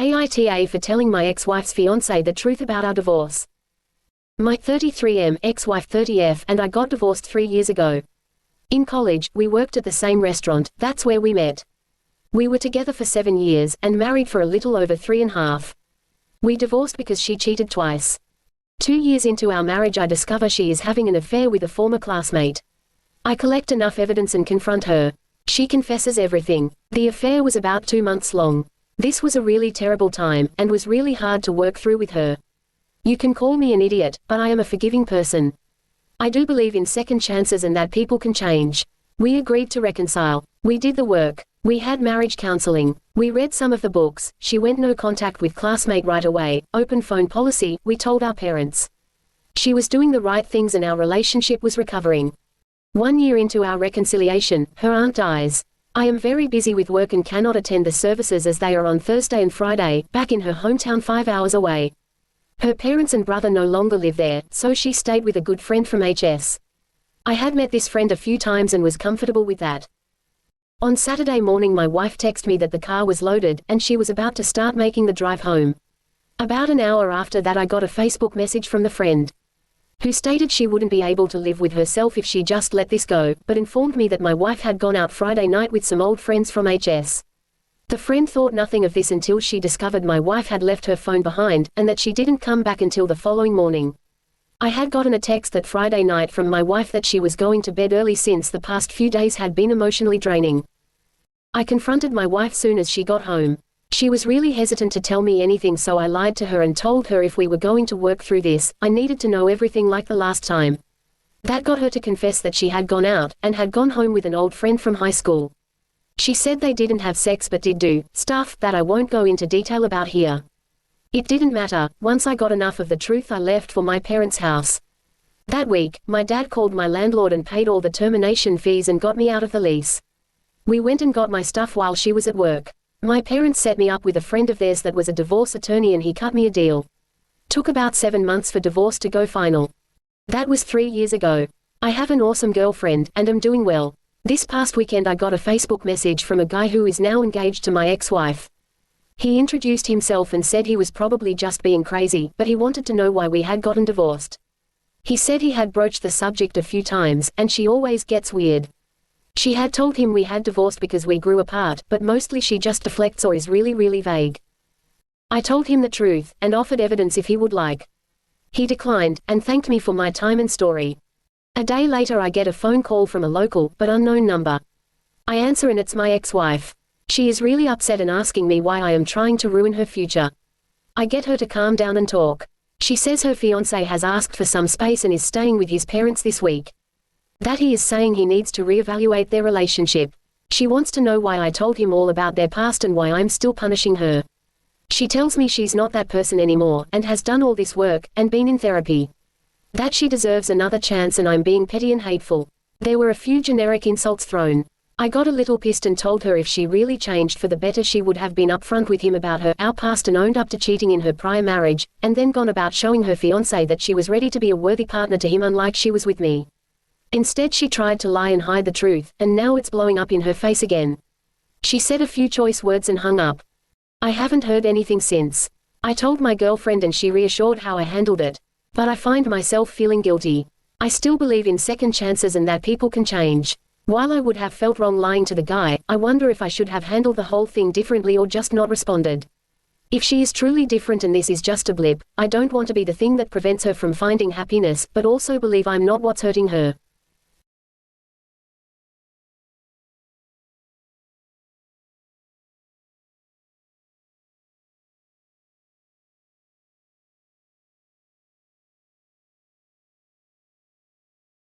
AITA for telling my ex-wife's fiancé the truth about our divorce. My 33M ex-wife 30F and I got divorced 3 years ago. In college, we worked at the same restaurant, that's where we met. We were together for 7 years, and married for a little over 3.5. We divorced because she cheated twice. 2 years into our marriage I discover she is having an affair with a former classmate. I collect enough evidence and confront her. She confesses everything. The affair was about 2 months long. This was a really terrible time, and was really hard to work through with her. You can call me an idiot, but I am a forgiving person. I do believe in second chances and that people can change. We agreed to reconcile. We did the work. We had marriage counseling. We read some of the books. She went no contact with classmate right away, open phone policy, we told our parents. She was doing the right things and our relationship was recovering. 1 year into our reconciliation, her aunt dies. I am very busy with work and cannot attend the services as they are on Thursday and Friday, back in her hometown 5 hours away. Her parents and brother no longer live there, so she stayed with a good friend from HS. I had met this friend a few times and was comfortable with that. On Saturday morning my wife texted me that the car was loaded, and she was about to start making the drive home. About an hour after that I got a Facebook message from the friend, who stated she wouldn't be able to live with herself if she just let this go, but informed me that my wife had gone out Friday night with some old friends from HS. The friend thought nothing of this until she discovered my wife had left her phone behind, and that she didn't come back until the following morning. I had gotten a text that Friday night from my wife that she was going to bed early since the past few days had been emotionally draining. I confronted my wife soon as she got home. She was really hesitant to tell me anything, so I lied to her and told her if we were going to work through this, I needed to know everything like the last time. That got her to confess that she had gone out, and had gone home with an old friend from high school. She said they didn't have sex but did do stuff that I won't go into detail about here. It didn't matter. Once I got enough of the truth I left for my parents' house. That week, my dad called my landlord and paid all the termination fees and got me out of the lease. We went and got my stuff while she was at work. My parents set me up with a friend of theirs that was a divorce attorney and he cut me a deal. Took about 7 months for divorce to go final. That was 3 years ago. I have an awesome girlfriend, and am doing well. This past weekend I got a Facebook message from a guy who is now engaged to my ex-wife. He introduced himself and said he was probably just being crazy, but he wanted to know why we had gotten divorced. He said he had broached the subject a few times, and she always gets weird. She had told him we had divorced because we grew apart, but mostly she just deflects or is really vague. I told him the truth, and offered evidence if he would like. He declined, and thanked me for my time and story. A day later I get a phone call from a local, but unknown number. I answer and it's my ex-wife. She is really upset and asking me why I am trying to ruin her future. I get her to calm down and talk. She says her fiancé has asked for some space and is staying with his parents this week. That he is saying he needs to reevaluate their relationship. She wants to know why I told him all about their past and why I'm still punishing her. She tells me she's not that person anymore, and has done all this work, and been in therapy. That she deserves another chance and I'm being petty and hateful. There were a few generic insults thrown. I got a little pissed and told her if she really changed for the better she would have been upfront with him about our past and owned up to cheating in her prior marriage, and then gone about showing her fiancé that she was ready to be a worthy partner to him unlike she was with me. Instead she tried to lie and hide the truth, and now it's blowing up in her face again. She said a few choice words and hung up. I haven't heard anything since. I told my girlfriend and she reassured how I handled it. But I find myself feeling guilty. I still believe in second chances and that people can change. While I would have felt wrong lying to the guy, I wonder if I should have handled the whole thing differently or just not responded. If she is truly different and this is just a blip, I don't want to be the thing that prevents her from finding happiness, but also believe I'm not what's hurting her.